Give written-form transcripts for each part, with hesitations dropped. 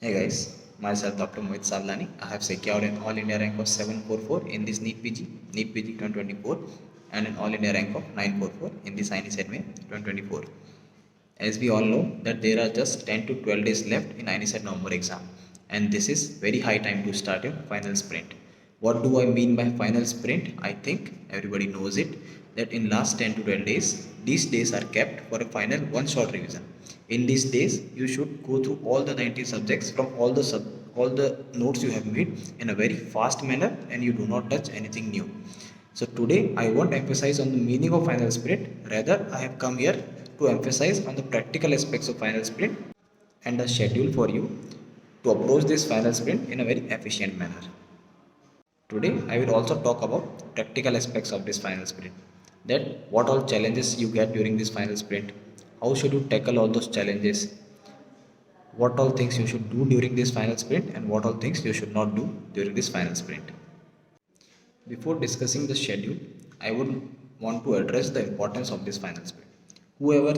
Hey guys, myself Dr. Mohit Savlani. I have secured an All India rank of 744 in this NEET PG 2024 and an All India rank of 944 in this INET May 2024. As we all know that there are just 10 to 12 days left in INET November exam, and this is very high time to start your final sprint. What do I mean by final sprint? I think everybody knows it, that in last 10 to 12 days, these days are kept for a final one shot revision. In these days, you should go through all the 90 subjects from all the notes you have made in a very fast manner, and you do not touch anything new. So today I won't emphasize on the meaning of final sprint, rather I have come here to emphasize on the practical aspects of final sprint and a schedule for you to approach this final sprint in a very efficient manner. Today I will also talk about practical aspects of this final sprint. That what all challenges you get during this final sprint, how should you tackle all those challenges, what all things you should do during this final sprint, and what all things you should not do during this final sprint. Before discussing the schedule, I would want to address the importance of this final sprint. Whoever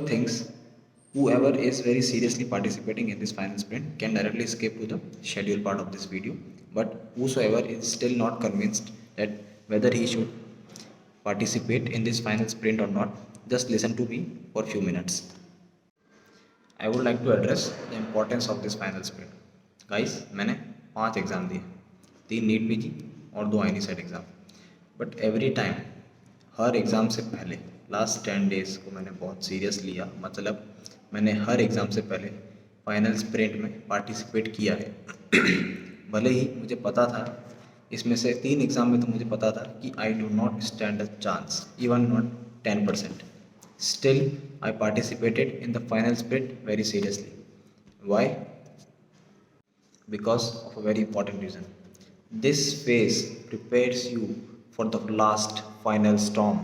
is very seriously participating in this final sprint can directly skip to the schedule part of this video. But whosoever is still not convinced that whether he should participate in this final sprint or not, just listen to me for few minutes. I would like to address the importance of this final sprint. Guys, मैंने 5 exam दिए, 3 NEET PG और 2 आईनी set exam. But every time, her exam से पहले last 10 days को मैंने बहुत serious लिया. मतलब मैंने हर एग्ज़ाम से पहले फाइनल स्प्रिंट में पार्टिसिपेट किया है. भले ही मुझे पता था, इसमें से 3 एग्ज़ाम में तो मुझे पता था कि I do not stand a chance, even not 10%. Still, I participated in the final sprint very seriously. Why? Because of a very important reason. This phase prepares you for the last final storm.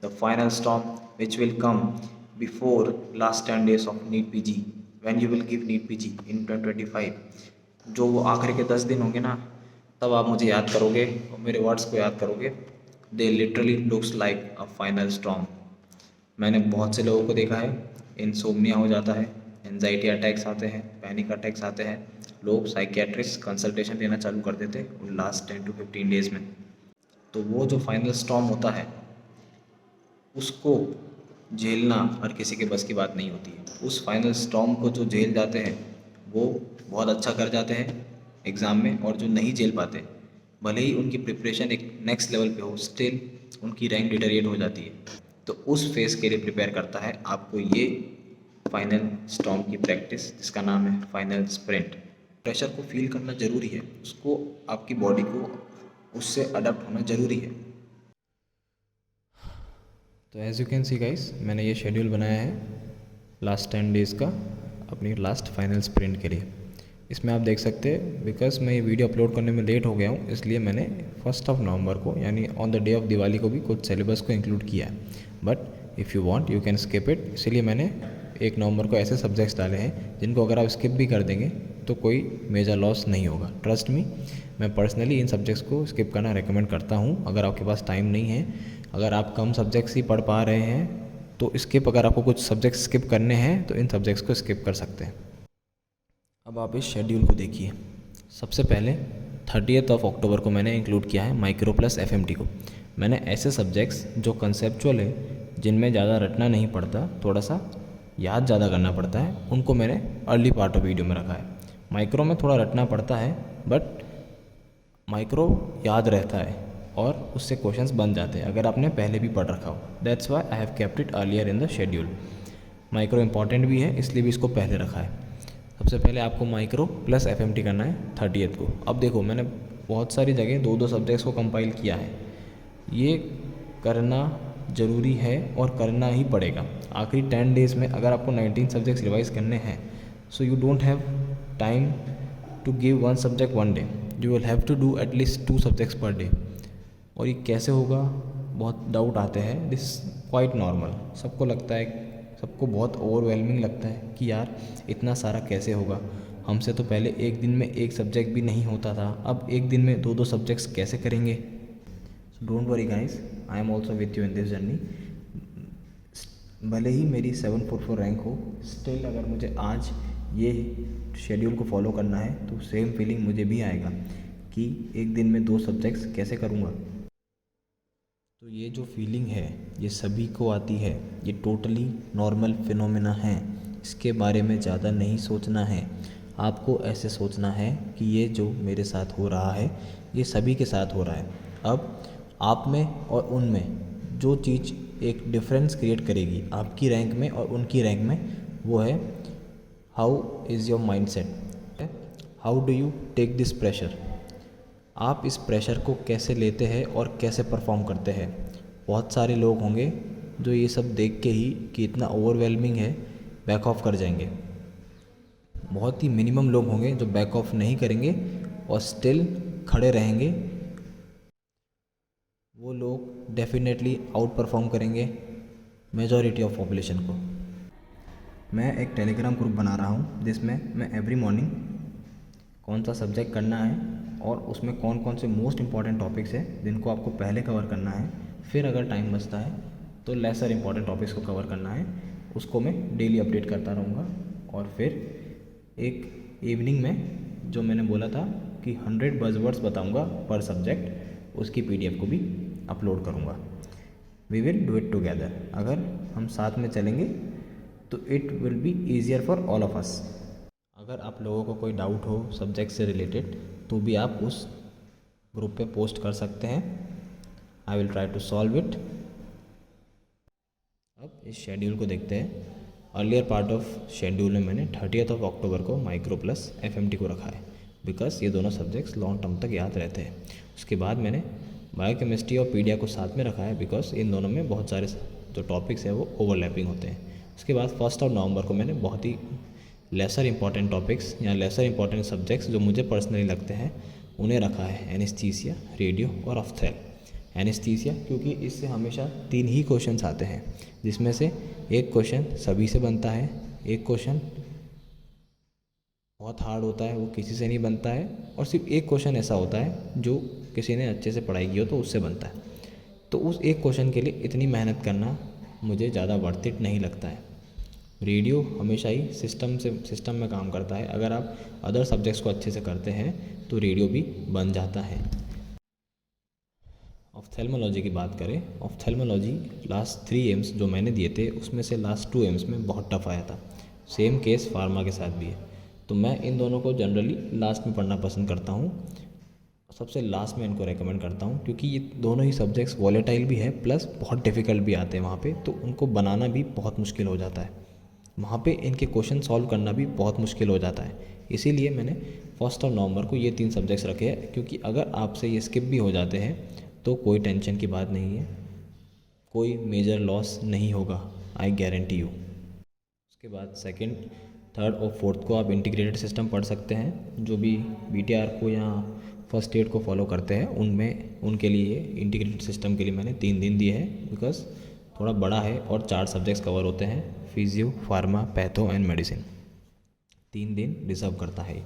The final storm which will come before last 10 days of NEET PG. When you will give NEET PG in 2025. जो वो आखिरी के 10 दिन होंगे ना, तब आप मुझे याद करोगे और मेरे वर्ड्स को याद करोगे. They literally looks like a final storm. मैंने बहुत से लोगों को देखा है, इंसोम्निया हो जाता है, एंजाइटी अटैक्स आते हैं, पैनिक अटैक्स आते हैं. लोग साइकियाट्रिस्ट कंसल्टेशन लेना चालू कर देते उन लास्ट 10 टू 15 डेज़ में. तो वो जो फाइनल स्टॉर्म होता है, उसको झेलना हर किसी के बस की बात नहीं होती है. उस फाइनल स्टॉर्म को जो झेल जाते हैं वो बहुत अच्छा कर जाते हैं एग्ज़ाम में, और जो नहीं झेल पाते, भले ही उनकी प्रिपरेशन एक नेक्स्ट लेवल पे हो, स्टिल उनकी रैंक डिटेरिएट हो जाती है. तो उस फेज़ के लिए प्रिपेयर करता है आपको ये फाइनल स्टॉर्म की प्रैक्टिस, जिसका नाम है फाइनल स्प्रिंट. प्रेशर को फील करना ज़रूरी है, उसको आपकी बॉडी को उससे अडप्ट होना ज़रूरी है. तो as you can see guys, मैंने ये शेड्यूल बनाया है लास्ट 10 डेज़ का अपनी लास्ट फाइनल स्प्रिंट के लिए. इसमें आप देख सकते हैं, बिकॉज मैं ये वीडियो अपलोड करने में लेट हो गया हूँ, इसलिए मैंने 1 नवंबर को यानी on the day of Diwali को भी कुछ सिलेबस को इंक्लूड किया है. But if you want you can skip it. इसीलिए मैंने 1 नवंबर को ऐसे सब्जेक्ट्स डाले हैं जिनको अगर आप स्किप भी कर देंगे तो कोई मेजर लॉस नहीं होगा. ट्रस्ट मी, मैं पर्सनली इन सब्जेक्ट्स को स्किप करना रेकमेंड करता हूँ. अगर आपके पास टाइम नहीं है, अगर आप कम सब्जेक्ट्स ही पढ़ पा रहे हैं तो स्किप, अगर आपको कुछ सब्जेक्ट्स स्किप करने हैं तो इन सब्जेक्ट्स को स्किप कर सकते हैं. अब आप इस शेड्यूल को देखिए. सबसे पहले 30th अक्टूबर को मैंने इंक्लूड किया है माइक्रो प्लस एफएमटी को. मैंने ऐसे सब्जेक्ट्स जो कंसेप्चुअल है, जिनमें ज़्यादा रटना नहीं पड़ता, थोड़ा सा याद ज़्यादा करना पड़ता है, उनको मैंने अर्ली पार्ट ऑफ वीडियो में रखा है. माइक्रो में थोड़ा रटना पड़ता है, बट माइक्रो याद रहता है और उससे क्वेश्चंस बन जाते हैं अगर आपने पहले भी पढ़ रखा हो. That's why I have kept it earlier in the schedule. Micro important भी है, इसलिए भी इसको पहले रखा है. सबसे पहले आपको माइक्रो प्लस एफएमटी करना है 30th को. अब देखो, मैंने बहुत सारी जगह 2-2 सब्जेक्ट्स को कंपाइल किया है. ये करना ज़रूरी है और करना ही पड़ेगा. आखिरी 10 डेज़ में अगर आपको 19 सब्जेक्ट्स रिवाइज करने हैं, so you don't have time to give 1 subject 1 day. You will have to do at least 2 subjects per day. और ये कैसे होगा, बहुत डाउट आते हैं. This quite normal. सबको लगता है, सबको बहुत ओवरवेलमिंग लगता है कि यार इतना सारा कैसे होगा. हमसे तो पहले एक दिन में एक सब्जेक्ट भी नहीं होता था, अब एक दिन में 2-2 सब्जेक्ट्स कैसे करेंगे. So don't worry guys, I am also with you in this journey. भले ही मेरी 744 रैंक हो, स्टिल अगर मुझे आज ये शेड्यूल को फॉलो करना है तो सेम फीलिंग मुझे भी आएगा कि एक दिन में 2 सब्जेक्ट्स कैसे करूँगा। तो ये जो फीलिंग है ये सभी को आती है, ये टोटली नॉर्मल फिनोमेना है। इसके बारे में ज़्यादा नहीं सोचना है, आपको ऐसे सोचना है कि ये जो मेरे साथ हो रहा है ये सभी के साथ हो रहा है। अब आप में और उनमें जो चीज़ एक डिफरेंस क्रिएट करेगी आपकी रैंक में और उनकी रैंक में, वो है how is your mindset, how do you take this pressure. आप इस प्रेशर को कैसे लेते हैं और कैसे परफॉर्म करते हैं। बहुत सारे लोग होंगे जो ये सब देख के ही कि इतना ओवरवेलमिंग है बैक ऑफ कर जाएंगे। बहुत ही मिनिमम लोग होंगे जो बैक ऑफ नहीं करेंगे और स्टिल खड़े रहेंगे। वो लोग डेफिनेटली आउट परफॉर्म करेंगे मेजॉरिटी ऑफ पॉपुलेशन को। मैं एक टेलीग्राम ग्रुप बना रहा हूँ जिसमें मैं एवरी मॉर्निंग कौन सा सब्जेक्ट करना है और उसमें कौन कौन से मोस्ट इंपॉर्टेंट टॉपिक्स हैं जिनको आपको पहले कवर करना है, फिर अगर टाइम बचता है तो लेसर इंपॉर्टेंट टॉपिक्स को कवर करना है, उसको मैं डेली अपडेट करता रहूँगा। और फिर एक इवनिंग में जो मैंने बोला था कि 100 बज़वर्ड्स बताऊँगा पर सब्जेक्ट, उसकी PDF को भी अपलोड करूँगा। We will do it together. अगर हम साथ में चलेंगे तो it will be easier for all of us. अगर आप लोगों को कोई डाउट हो सब्जेक्ट से रिलेटेड तो भी आप उस ग्रुप पे पोस्ट कर सकते हैं। I will try to solve it. अब इस शेड्यूल को देखते हैं। अर्लियर पार्ट ऑफ शेड्यूल में मैंने 30 अक्टूबर को माइक्रो प्लस FMT को रखा है बिकॉज ये दोनों सब्जेक्ट्स लॉन्ग टर्म तक याद रहते हैं। उसके बाद मैंने बायोकेमिस्ट्री और पीडिया को साथ में रखा है बिकॉज इन दोनों में बहुत सारे जो टॉपिक्स हैं वो ओवरलैपिंग होते हैं। उसके बाद 1 नवंबर को मैंने बहुत ही लेसर इंपॉर्टेंट टॉपिक्स या लेसर इंपॉर्टेंट सब्जेक्ट्स जो मुझे पर्सनली लगते हैं उन्हें रखा है, एनेस्थीसिया, रेडियो और ऑफ्थेल। एनेस्थीसिया क्योंकि इससे हमेशा 3 ही क्वेश्चंस आते हैं जिसमें से एक क्वेश्चन सभी से बनता है, एक क्वेश्चन बहुत हार्ड होता है वो किसी से नहीं बनता है, और सिर्फ एक क्वेश्चन ऐसा होता है जो किसी ने अच्छे से पढ़ाई की हो तो उससे बनता है। तो उस एक क्वेश्चन के लिए इतनी मेहनत करना मुझे ज़्यादा वर्थ इट नहीं लगता है। रेडियो हमेशा ही सिस्टम में काम करता है। अगर आप अदर सब्जेक्ट्स को अच्छे से करते हैं तो रेडियो भी बन जाता है। ऑफ्थेल्मोलॉजी की बात करें, ऑफ्थेल्मोलॉजी लास्ट 3 एम्स जो मैंने दिए थे उसमें से लास्ट 2 एम्स में बहुत टफ आया था। सेम केस फार्मा के साथ भी है। तो मैं इन दोनों को जनरली लास्ट में पढ़ना पसंद करता हूँ, सबसे लास्ट में इनको रेकमेंड करता हूँ क्योंकि ये दोनों ही सब्जेक्ट्स वॉलेटाइल भी है प्लस बहुत डिफ़िकल्ट भी आते हैं वहाँ पे, तो उनको बनाना भी बहुत मुश्किल हो जाता है। वहाँ पे इनके क्वेश्चन सॉल्व करना भी बहुत मुश्किल हो जाता है। इसीलिए मैंने 1 नवंबर को ये 3 सब्जेक्ट्स रखे हैं क्योंकि अगर आपसे ये स्किप भी हो जाते हैं तो कोई टेंशन की बात नहीं है, कोई मेजर लॉस नहीं होगा, आई गारंटी यू। उसके बाद 2nd, 3rd और 4th को आप इंटीग्रेटेड सिस्टम पढ़ सकते हैं। जो भी BTR को या फर्स्ट एड को फॉलो करते हैं उनके लिए इंटीग्रेटेड सिस्टम के लिए मैंने 3 दिन दिए हैं बिकॉज थोड़ा बड़ा है और 4 सब्जेक्ट्स कवर होते हैं, physio, pharma, patho and medicine. 3 दिन डिजर्व करता है।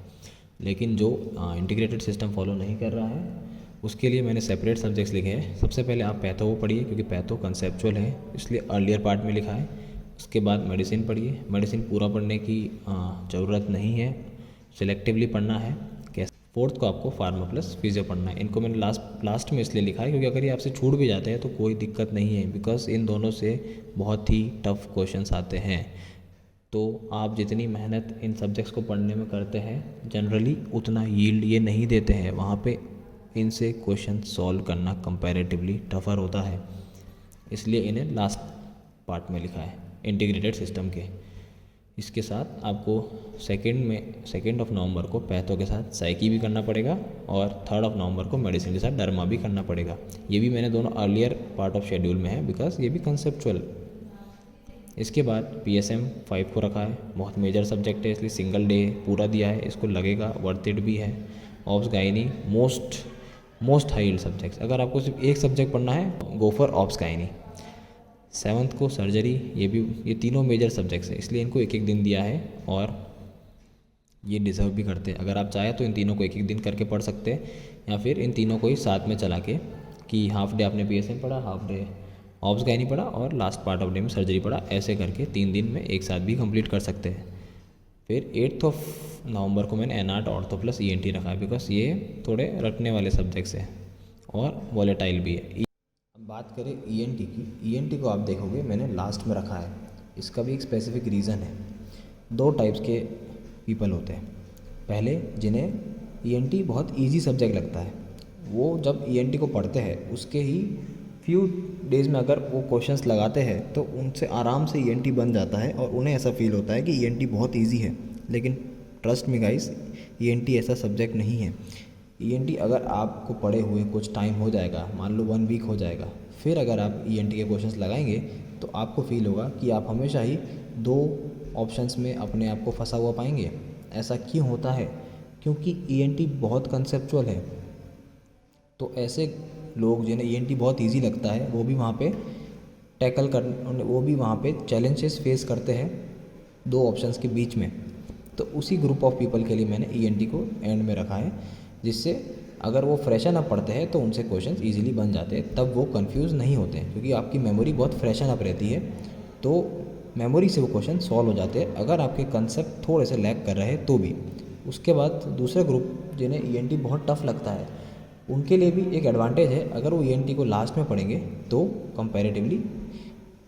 लेकिन जो इंटीग्रेटेड सिस्टम फॉलो नहीं कर रहा है उसके लिए मैंने सेपरेट सब्जेक्ट्स लिखे हैं। सबसे पहले आप पैथो को पढ़िए क्योंकि पैथो कंसेप्चुअल है इसलिए अर्लियर पार्ट में लिखा है। उसके बाद मेडिसिन पढ़िए, मेडिसिन पूरा पढ़ने की ज़रूरत नहीं है, सिलेक्टिवली पढ़ना है। 4th को आपको फार्मा प्लस फिजियो पढ़ना है। इनको मैंने लास्ट में इसलिए लिखा है क्योंकि अगर ये आपसे छूट भी जाते हैं तो कोई दिक्कत नहीं है बिकॉज इन दोनों से बहुत ही टफ क्वेश्चंस आते हैं। तो आप जितनी मेहनत इन सब्जेक्ट्स को पढ़ने में करते हैं जनरली उतना यील्ड ये नहीं देते हैं। वहाँ पे इनसे क्वेश्चन सॉल्व करना कंपैरेटिवली टफ़र होता है, इसलिए इन्हें लास्ट पार्ट में लिखा है इंटीग्रेटेड सिस्टम के। इसके साथ आपको 2 नवंबर को पैथो के साथ साइकी भी करना पड़ेगा और 3 नवंबर को मेडिसिन के साथ डर्मा भी करना पड़ेगा। ये भी मैंने दोनों अर्लियर पार्ट ऑफ शेड्यूल में है बिकॉज ये भी कंसेप्चुअल। इसके बाद PSM 5 को रखा है, बहुत मेजर सब्जेक्ट है इसलिए सिंगल डे पूरा दिया है, इसको लगेगा वर्थ इट भी है। Obs gynae most high yield subjects. अगर आपको सिर्फ एक सब्जेक्ट पढ़ना है go for obs gynae. 7th को सर्जरी, ये तीनों मेजर सब्जेक्ट्स हैं इसलिए इनको एक दिन दिया है और ये डिज़र्व भी करते हैं। अगर आप चाहें तो इन तीनों को एक दिन करके पढ़ सकते हैं या फिर इन तीनों को ही साथ में चला के कि हाफ डे आपने PSM पढ़ा, हाफ डे ऑब्स गायनी पढ़ा और लास्ट पार्ट ऑफ डे में सर्जरी पढ़ा, ऐसे करके 3 दिन में एक साथ भी कंप्लीट कर सकते हैं। फिर 8 नवंबर को मैंने एनआर्ट ऑर्थो प्लस ईएनटी रखा है, बिकॉज ये थोड़े रटने वाले सब्जेक्ट्स हैं और वॉलेटाइल भी है। अब बात करें ईएनटी की, ईएनटी को आप देखोगे मैंने लास्ट में रखा है। इसका भी एक स्पेसिफिक रीज़न है। 2 टाइप्स के पीपल होते हैं। पहले जिन्हें ईएनटी बहुत इजी सब्जेक्ट लगता है, वो जब ईएनटी को पढ़ते हैं उसके ही फ्यू डेज़ में अगर वो क्वेश्चंस लगाते हैं तो उनसे आराम से ईएनटी बन जाता है और उन्हें ऐसा फील होता है कि ईएनटी बहुत इजी है। लेकिन ट्रस्ट मी गाइस, ईएनटी ऐसा सब्जेक्ट नहीं है। ईएनटी अगर आपको पढ़े हुए कुछ टाइम हो जाएगा, मान लो 1 वीक हो जाएगा, फिर अगर आप ईएनटी के क्वेश्चंस लगाएंगे तो आपको फील होगा कि आप हमेशा ही 2 ऑप्शंस में अपने आप को फंसा हुआ पाएंगे। ऐसा क्यों होता है? क्योंकि ईएनटी बहुत कंसेप्चुअल है। तो ऐसे लोग जिन्हें ईएनटी बहुत इजी लगता है वो भी वहाँ पे वो भी वहाँ पे चैलेंजेस फेस करते हैं 2 ऑप्शंस के बीच में। तो उसी ग्रुप ऑफ पीपल के लिए मैंने ईएनटी को एंड में रखा है, जिससे अगर वो फ्रेशन अप पढ़ते हैं तो उनसे क्वेश्चंस इजीली बन जाते हैं, तब वो कंफ्यूज नहीं होते हैं क्योंकि आपकी मेमोरी बहुत फ्रेशन अप रहती है। तो मेमोरी से वो क्वेश्चन सॉल्व हो जाते हैं अगर आपके कंसेप्ट थोड़े से लैग कर रहे हैं तो भी। उसके बाद दूसरा ग्रुप जिन्हें ईएनटी बहुत टफ लगता है, उनके लिए भी एक एडवांटेज है। अगर वो ईएनटी को लास्ट में पढ़ेंगे तो कंपैरेटिवली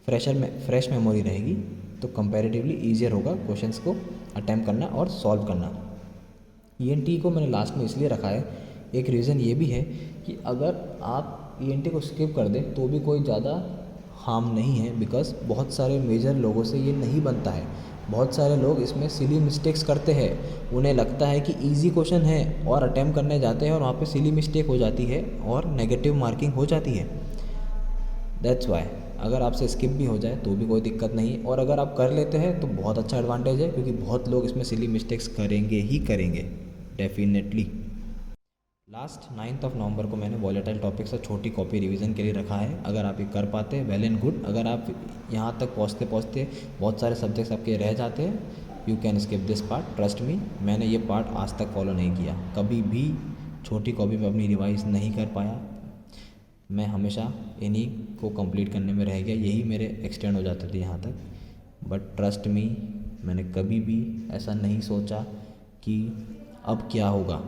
फ्रेश मेमोरी रहेगी, तो कंपैरेटिवली ईजियर होगा क्वेश्चंस को अटैम्प्ट करना और सॉल्व करना। ईएनटी को मैंने लास्ट में इसलिए रखा है, एक रीज़न ये भी है कि अगर आप ईएनटी को स्किप कर दें तो भी कोई ज़्यादा हार्म नहीं है, बिकॉज बहुत सारे मेजर लोगों से ये नहीं बनता है। बहुत सारे लोग इसमें सिली मिस्टेक्स करते हैं। उन्हें लगता है कि इजी क्वेश्चन है और अटैम्प्ट करने जाते हैं और वहाँ पे सिली मिस्टेक हो जाती है और नेगेटिव मार्किंग हो जाती है। दैट्स वाई अगर आपसे स्किप भी हो जाए तो भी कोई दिक्कत नहीं, और अगर आप कर लेते हैं तो बहुत अच्छा एडवांटेज है, क्योंकि बहुत लोग इसमें सिली मिस्टेक्स करेंगे ही करेंगे डेफिनेटली। लास्ट 9 नवंबर को मैंने वॉलेटाइल टॉपिक से छोटी कॉपी रिवीजन के लिए रखा है। अगर आप ये कर पाते हैं वेल एंड गुड। अगर आप यहाँ तक पहुँचते पहुँचते बहुत सारे सब्जेक्ट्स आपके रह जाते हैं, you can skip this part. Trust me, मैंने ये पार्ट आज तक फॉलो नहीं किया, कभी भी छोटी कॉपी में अपनी रिवाइज नहीं कर पाया। मैं हमेशा इन्हीं को कंप्लीट करने में रह गया, यही मेरे एक्सटेंड हो जाते थे यहाँ तक। बट ट्रस्ट मी, मैंने कभी भी ऐसा नहीं सोचा कि अब क्या होगा।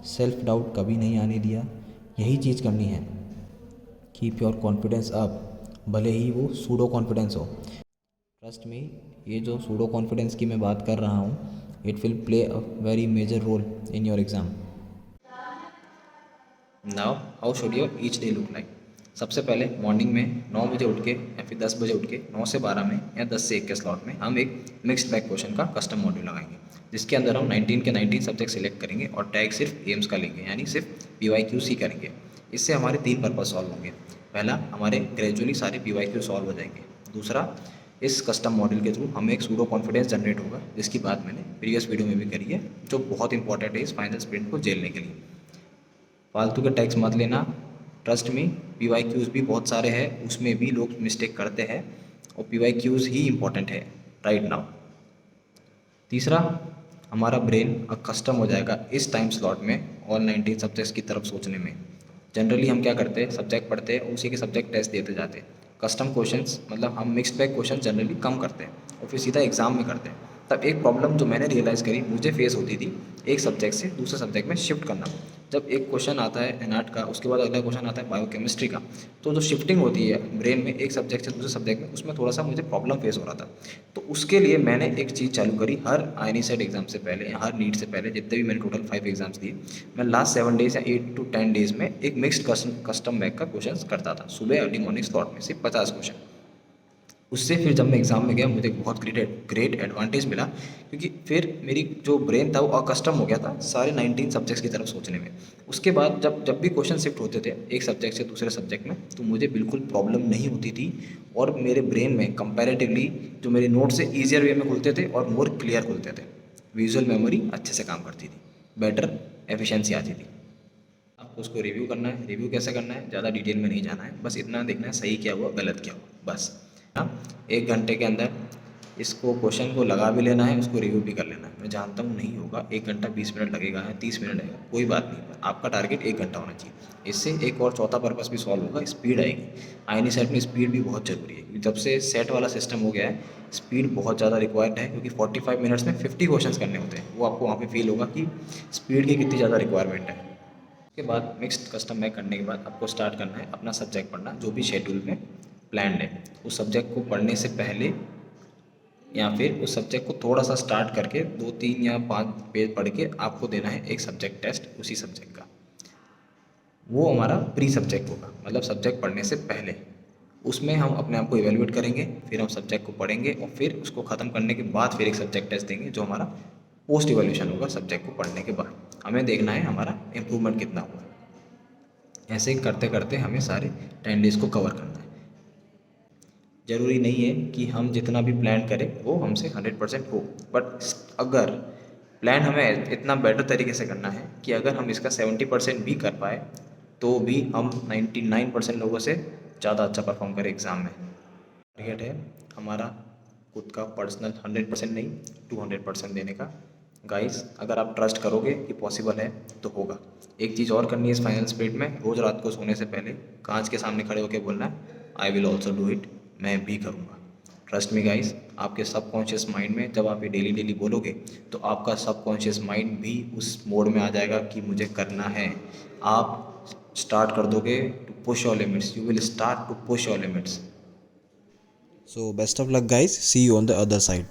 सेल्फ डाउट कभी नहीं आने दिया। यही चीज़ करनी है, कीप योर कॉन्फिडेंस अप, भले ही वो सूडो कॉन्फिडेंस हो। ट्रस्ट मी, ये जो सूडो कॉन्फिडेंस की मैं बात कर रहा हूँ, it will play a very major role in your exam. Now how should your each day look like. सबसे पहले मॉर्निंग में 9 बजे उठ के या फिर 10 बजे उठ के 9 से 12 में या 10 से 1 के स्लॉट में हम एक मिक्स्ड बैग क्वेश्चन का कस्टम मॉड्यूल लगाएंगे, जिसके अंदर हम 19 के 19 सब्जेक्ट सिलेक्ट करेंगे और टैग सिर्फ एम्स का लेंगे, यानी सिर्फ PYQs ही करेंगे। इससे हमारे 3 पर्पज सॉल्व होंगे। पहला, हमारे ग्रेजुअली सारे PYQ सॉल्व हो जाएंगे। दूसरा, इस कस्टम मॉड्यूल के थ्रू हमें एक सूडो कॉन्फिडेंस जनरेट होगा, जिसकी बात मैंने प्रीवियस वीडियो में भी करी है, जो बहुत इंपॉर्टेंट है इस फाइनल स्प्रिंट को झेलने के लिए। फालतू के टैक्स मत लेना। ट्रस्ट मी, PYQs भी बहुत सारे हैं, उसमें भी लोग मिस्टेक करते हैं और PYQs ही इम्पोर्टेंट है राइट नाउ। तीसरा, हमारा ब्रेन अब कस्टम हो जाएगा इस टाइम स्लॉट में ऑल 19 सब्जेक्ट्स की तरफ सोचने में। जनरली हम क्या करते हैं, सब्जेक्ट पढ़ते हैं, उसी के सब्जेक्ट टेस्ट देते जाते हैं। कस्टम क्वेश्चंस मतलब हम मिक्स्ड बैग क्वेश्चन जनरली कम करते हैं और फिर सीधा एग्जाम में करते हैं। तब एक प्रॉब्लम जो मैंने रियलाइज़ करी मुझे फेस होती थी, एक सब्जेक्ट से दूसरे सब्जेक्ट में शिफ्ट करना। जब एक क्वेश्चन आता है एनआर्ट का, उसके बाद अगला क्वेश्चन आता है बायोकेमिस्ट्री का, तो जो शिफ्टिंग होती है ब्रेन में एक सब्जेक्ट से दूसरे सब्जेक्ट में, उसमें थोड़ा सा मुझे प्रॉब्लम फेस हो रहा था। तो उसके लिए मैंने एक चीज़ चालू करी, हर आईनी सेट एग्जाम से पहले या हर नीट से पहले, जितने भी मैंने टोटल 5 एग्जाम्स दिए, मैं लास्ट 7 डेज या 8 to 10 डेज में एक मिक्स्ड कस्टम बैग का क्वेश्चन करता था, सुबह अर्ली मॉर्निंग स्लॉट में सिर्फ 50 क्वेश्चन। उससे फिर जब मैं एग्ज़ाम में गया मुझे बहुत ग्रेट एडवांटेज मिला, क्योंकि फिर मेरी जो ब्रेन था वो अकस्टम हो गया था सारे 19 सब्जेक्ट्स की तरफ सोचने में। उसके बाद जब भी क्वेश्चन शिफ्ट होते थे एक सब्जेक्ट से दूसरे सब्जेक्ट में, तो मुझे बिल्कुल प्रॉब्लम नहीं होती थी और मेरे ब्रेन में कंपैरेटिवली जो मेरे नोट्स से ईजियर वे में खुलते थे और मोर क्लियर खुलते थे। विजुअल मेमोरी अच्छे से काम करती थी, बेटर एफिशिएंसी आती थी। आपको उसको रिव्यू करना है। रिव्यू कैसे करना है, ज़्यादा डिटेल में नहीं जाना है, बस इतना देखना है सही क्या हुआ गलत क्या हुआ बस। हाँ, 1 घंटे के अंदर इसको क्वेश्चन को लगा भी लेना है, उसको रिव्यू भी कर लेना है। मैं जानता हूँ नहीं होगा, 1 घंटा 20 मिनट लगेगा या 30 मिनट लगेगा, कोई बात नहीं, पर आपका टारगेट 1 घंटा होना चाहिए। इससे एक और चौथा पर्पस भी सॉल्व होगा, स्पीड आएगी। आईनी सेट में स्पीड भी बहुत ज़रूरी है, क्योंकि जब से सेट वाला सिस्टम हो गया है स्पीड बहुत ज़्यादा रिक्वायर्ड है, क्योंकि 45 मिनट्स में 50 क्वेश्चंस करने होते हैं। वो आपको वहाँ पे फील होगा कि स्पीड की कितनी ज़्यादा रिक्वायरमेंट है। उसके बाद मिक्स्ड कस्टम मैक करने के बाद आपको स्टार्ट करना है अपना सब्जेक्ट पढ़ना, जो भी शेड्यूल में प्लान्ड है। उस सब्जेक्ट को पढ़ने से पहले या फिर उस सब्जेक्ट को थोड़ा सा स्टार्ट करके 2-3 या 5 पेज पढ़ के आपको देना है एक सब्जेक्ट टेस्ट उसी सब्जेक्ट का। वो हमारा प्री सब्जेक्ट होगा, मतलब सब्जेक्ट पढ़ने से पहले। उसमें हम अपने आप को इवेलुएट करेंगे, फिर हम सब्जेक्ट को पढ़ेंगे और फिर उसको ख़त्म करने के बाद फिर एक सब्जेक्ट टेस्ट देंगे, जो हमारा पोस्ट इवोल्यूशन होगा सब्जेक्ट को पढ़ने के बाद। हमें देखना है हमारा इम्प्रूवमेंट कितना हुआ है। ऐसे ही करते करते हमें सारे 10 डेज़ को कवर करना है। ज़रूरी नहीं है कि हम जितना भी प्लान करें वो हमसे 100% हो, बट अगर प्लान हमें इतना बेटर तरीके से करना है कि अगर हम इसका 70% भी कर पाए तो भी हम 99% लोगों से ज़्यादा अच्छा परफॉर्म करें एग्ज़ाम में। टारगेट है हमारा खुद का पर्सनल 100% नहीं 200% देने का। गाइस, अगर आप ट्रस्ट करोगे कि पॉसिबल है तो होगा। एक चीज़ और करनी है इस फाइनल स्प्लिट में, रोज़ रात को सोने से पहले कांच के सामने खड़े होकर बोलना है I will also do it, मैं भी करूँगा। ट्रस्ट मी गाइस, आपके सबकॉन्शियस माइंड में जब आप ये डेली डेली बोलोगे तो आपका सबकॉन्शियस माइंड भी उस मोड में आ जाएगा कि मुझे करना है। आप स्टार्ट कर दोगे to push your limits, you will start to push your limits. So best of luck guys, see you on the other side.